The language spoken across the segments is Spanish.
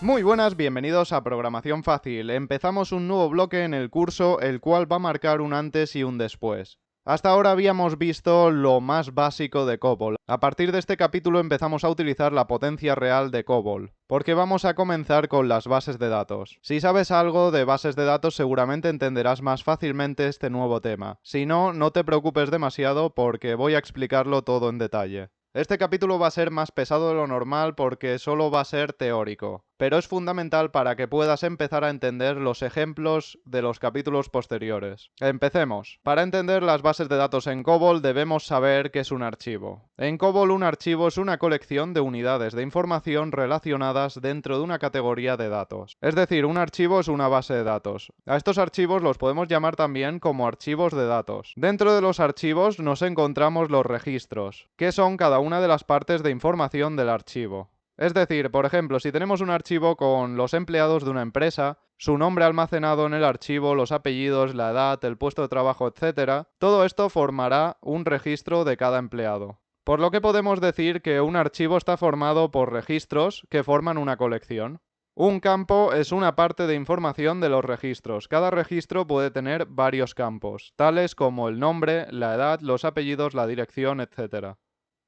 Muy buenas, bienvenidos a Programación Fácil. Empezamos un nuevo bloque en el curso, el cual va a marcar un antes y un después. Hasta ahora habíamos visto lo más básico de COBOL. A partir de este capítulo empezamos a utilizar la potencia real de COBOL, porque vamos a comenzar con las bases de datos. Si sabes algo de bases de datos seguramente entenderás más fácilmente este nuevo tema. Si no, no te preocupes demasiado porque voy a explicarlo todo en detalle. Este capítulo va a ser más pesado de lo normal porque solo va a ser teórico, pero es fundamental para que puedas empezar a entender los ejemplos de los capítulos posteriores. Empecemos. Para entender las bases de datos en COBOL debemos saber qué es un archivo. En COBOL un archivo es una colección de unidades de información relacionadas dentro de una categoría de datos. Es decir, un archivo es una base de datos. A estos archivos los podemos llamar también como archivos de datos. Dentro de los archivos nos encontramos los registros, que son cada una de las partes de información del archivo. Es decir, por ejemplo, si tenemos un archivo con los empleados de una empresa, su nombre almacenado en el archivo, los apellidos, la edad, el puesto de trabajo, etc., todo esto formará un registro de cada empleado. Por lo que podemos decir que un archivo está formado por registros que forman una colección. Un campo es una parte de información de los registros. Cada registro puede tener varios campos, tales como el nombre, la edad, los apellidos, la dirección, etc.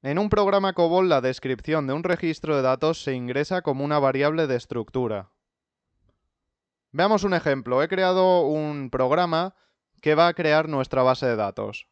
En un programa COBOL, la descripción de un registro de datos se ingresa como una variable de estructura. Veamos un ejemplo. He creado un programa que va a crear nuestra base de datos.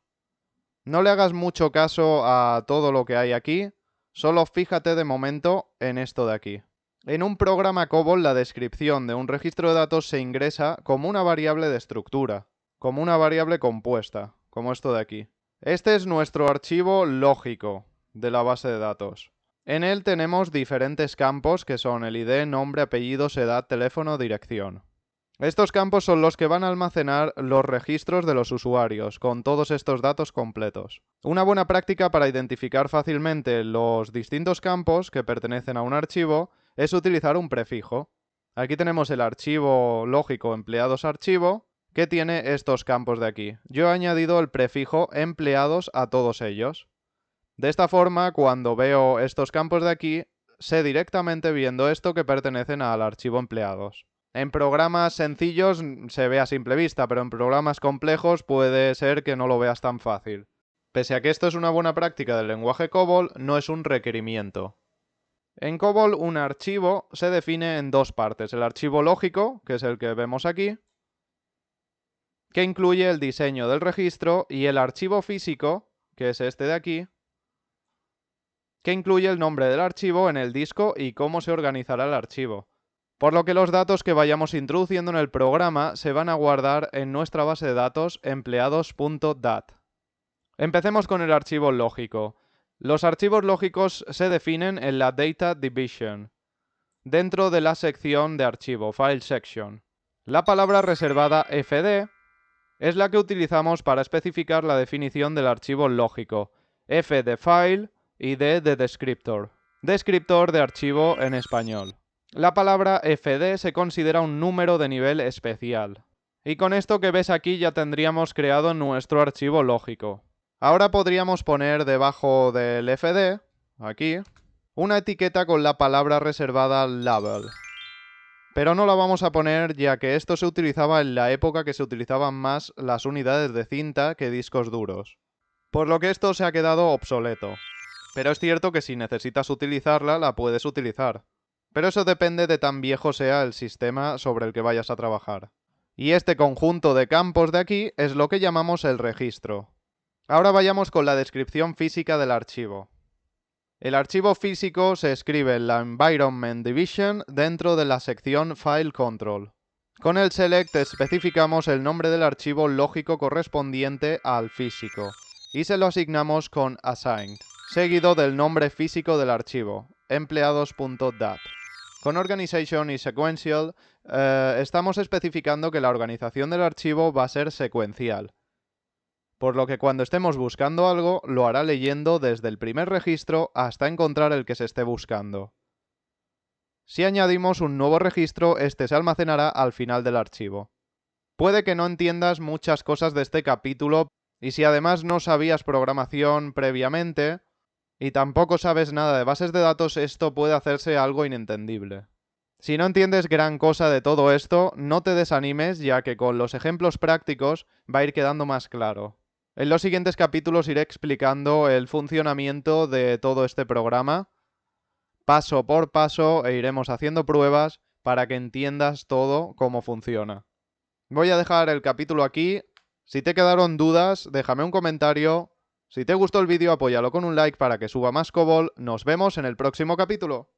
No le hagas mucho caso a todo lo que hay aquí, solo fíjate de momento en esto de aquí. En un programa COBOL, la descripción de un registro de datos se ingresa como una variable de estructura, como una variable compuesta, como esto de aquí. Este es nuestro archivo lógico de la base de datos. En él tenemos diferentes campos que son el ID, nombre, apellidos, edad, teléfono, dirección. Estos campos son los que van a almacenar los registros de los usuarios, con todos estos datos completos. Una buena práctica para identificar fácilmente los distintos campos que pertenecen a un archivo es utilizar un prefijo. Aquí tenemos el archivo lógico empleados archivo, que tiene estos campos de aquí. Yo he añadido el prefijo empleados a todos ellos. De esta forma, cuando veo estos campos de aquí, sé directamente viendo esto que pertenecen al archivo empleados. En programas sencillos se ve a simple vista, pero en programas complejos puede ser que no lo veas tan fácil. Pese a que esto es una buena práctica del lenguaje COBOL, no es un requerimiento. En COBOL un archivo se define en dos partes. El archivo lógico, que es el que vemos aquí, que incluye el diseño del registro, y el archivo físico, que es este de aquí, que incluye el nombre del archivo en el disco y cómo se organizará el archivo. Por lo que los datos que vayamos introduciendo en el programa se van a guardar en nuestra base de datos empleados.dat. Empecemos con el archivo lógico. Los archivos lógicos se definen en la Data Division, dentro de la sección de archivo, File Section. La palabra reservada fd es la que utilizamos para especificar la definición del archivo lógico, f de file y d de descriptor. Descriptor de archivo en español. La palabra fd se considera un número de nivel especial. Y con esto que ves aquí ya tendríamos creado nuestro archivo lógico. Ahora podríamos poner debajo del fd, aquí, una etiqueta con la palabra reservada label. Pero no la vamos a poner ya que esto se utilizaba en la época que se utilizaban más las unidades de cinta que discos duros. Por lo que esto se ha quedado obsoleto. Pero es cierto que si necesitas utilizarla, la puedes utilizar. Pero eso depende de tan viejo sea el sistema sobre el que vayas a trabajar. Y este conjunto de campos de aquí es lo que llamamos el registro. Ahora vayamos con la descripción física del archivo. El archivo físico se escribe en la Environment Division dentro de la sección File Control. Con el select especificamos el nombre del archivo lógico correspondiente al físico y se lo asignamos con assigned, seguido del nombre físico del archivo, empleados.dat. Con Organization y Sequential estamos especificando que la organización del archivo va a ser secuencial, por lo que cuando estemos buscando algo lo hará leyendo desde el primer registro hasta encontrar el que se esté buscando. Si añadimos un nuevo registro, este se almacenará al final del archivo. Puede que no entiendas muchas cosas de este capítulo, y si además no sabías programación previamente, y tampoco sabes nada de bases de datos, esto puede hacerse algo inentendible. Si no entiendes gran cosa de todo esto, no te desanimes, ya que con los ejemplos prácticos va a ir quedando más claro. En los siguientes capítulos iré explicando el funcionamiento de todo este programa, paso por paso, e iremos haciendo pruebas para que entiendas todo cómo funciona. Voy a dejar el capítulo aquí. Si te quedaron dudas, déjame un comentario. Si te gustó el vídeo, apóyalo con un like para que suba más COBOL. Nos vemos en el próximo capítulo.